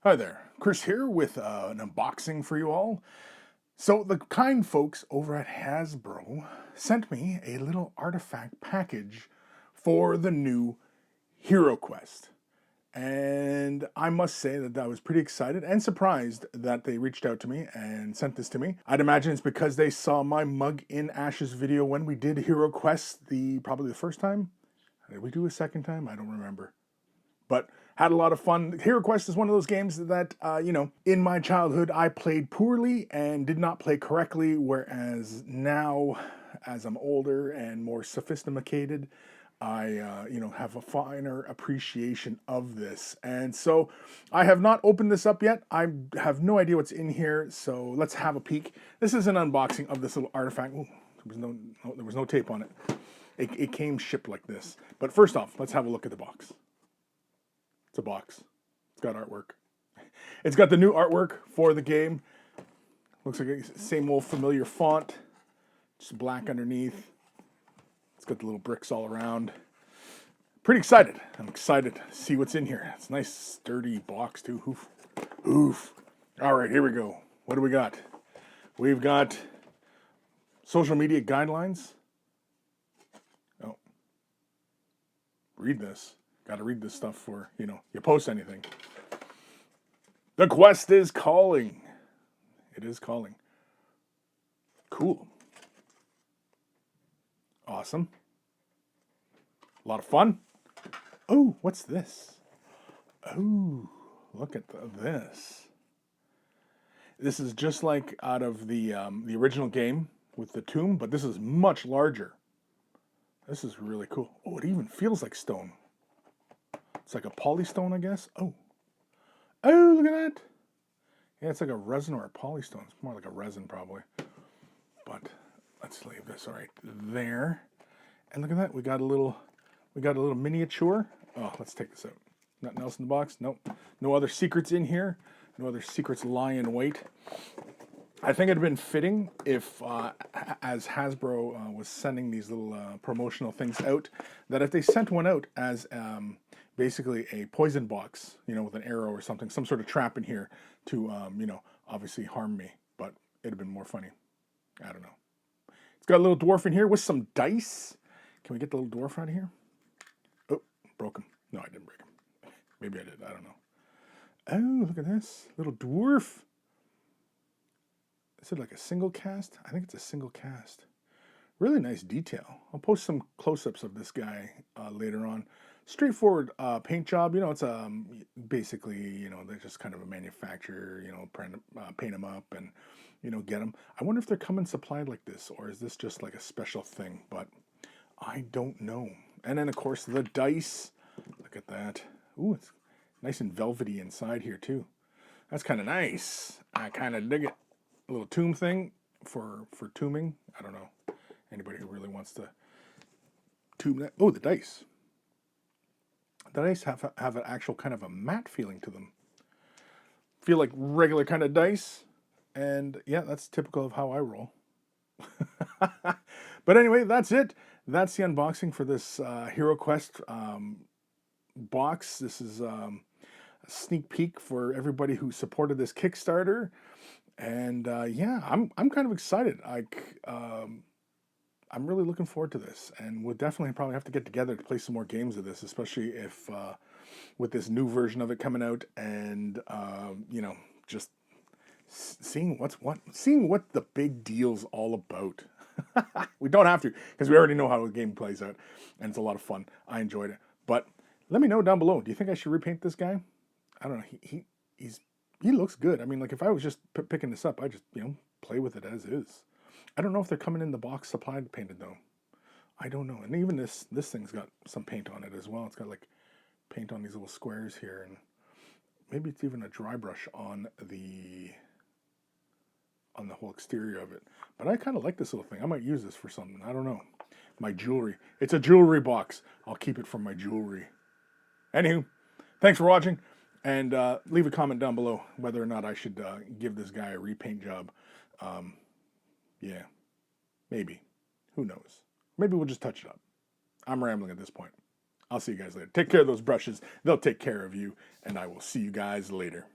Hi there, Chris here with an unboxing for you all. So the kind folks over at Hasbro sent me a little artifact package for the new HeroQuest. And I must say that I was pretty excited and surprised that they reached out to me and sent this to me. I'd imagine it's because they saw my Mug in Ashes video when we did HeroQuest probably the first time. Did we do a second time? I don't remember. But had a lot of fun. HeroQuest is one of those games that, in my childhood, I played poorly and did not play correctly, whereas now, as I'm older and more sophisticated, I, have a finer appreciation of this. And so I have not opened this up yet. I have no idea what's in here, so let's have a peek. This is an unboxing of this little artifact. Ooh, there was no tape on it. It came shipped like this. But first off, let's have a look at the box. It's a box. It's got artwork. It's got the new artwork for the game. Looks like the same old familiar font. Just black underneath. It's got the little bricks all around. Pretty excited. I'm excited to see what's in here. It's a nice sturdy box too. Oof. Oof. All right, here we go. What do we got? We've got social media guidelines. Oh. Read this. Got to read this stuff for, you post anything. The quest is calling. It is calling. Cool. Awesome. A lot of fun. Oh, what's this? Oh, look at this. This is just like out of the original game with the tomb, but this is much larger. This is really cool. Oh, it even feels like stone. It's like a polystone, I guess. Oh, look at that. Yeah, it's like a resin or a polystone. It's more like a resin, probably. But let's leave this right there. And look at that. We got a little miniature. Oh, let's take this out. Nothing else in the box? Nope. No other secrets in here. No other secrets lie in wait. I think it'd have been fitting if, as Hasbro was sending these little promotional things out, that if they sent one out as basically a poison box, with an arrow or something, some sort of trap in here to, obviously harm me. But it'd have been more funny. I don't know. It's got a little dwarf in here with some dice. Can we get the little dwarf out of here? Oh, broke him. No, I didn't break him. Maybe I did. I don't know. Oh, look at this. Little dwarf. Is it like a single cast? I think it's a single cast. Really nice detail. I'll post some close-ups of this guy later on. Straightforward paint job. It's basically, they're just kind of a manufacturer, paint them up and, get them. I wonder if they're coming supplied like this, or is this just like a special thing? But I don't know. And then, of course, the dice. Look at that. Ooh, it's nice and velvety inside here, too. That's kind of nice. I kind of dig it. A little tomb thing for tombing. I don't know. Anybody who really wants to tomb that. Oh, the dice. The dice have an actual kind of a matte feeling to them. Feel like regular kind of dice. And yeah, that's typical of how I roll. But anyway, that's it. That's the unboxing for this HeroQuest box. This is a sneak peek for everybody who supported this Kickstarter. And yeah, I'm kind of excited. I'm really looking forward to this, and we'll definitely probably have to get together to play some more games of this, especially if with this new version of it coming out, and just seeing what the big deal's all about. We don't have to, because we already know how the game plays out, and it's a lot of fun. I enjoyed it, but let me know down below. Do you think I should repaint this guy? I don't know. He looks good. I mean, like if I was just picking this up, I just play with it as is. I don't know if they're coming in the box supplied painted though. I don't know. And even this thing's got some paint on it as well. It's got like paint on these little squares here, and maybe it's even a dry brush on the whole exterior of it. But I kind of like this little thing. I might use this for something. I don't know. My jewelry. It's a jewelry box. I'll keep it for my jewelry. Anywho, thanks for watching. And leave a comment down below whether or not I should give this guy a repaint job. Yeah, maybe. Who knows? Maybe we'll just touch it up. I'm rambling at this point. I'll see you guys later. Take care of those brushes. They'll take care of you. And I will see you guys later.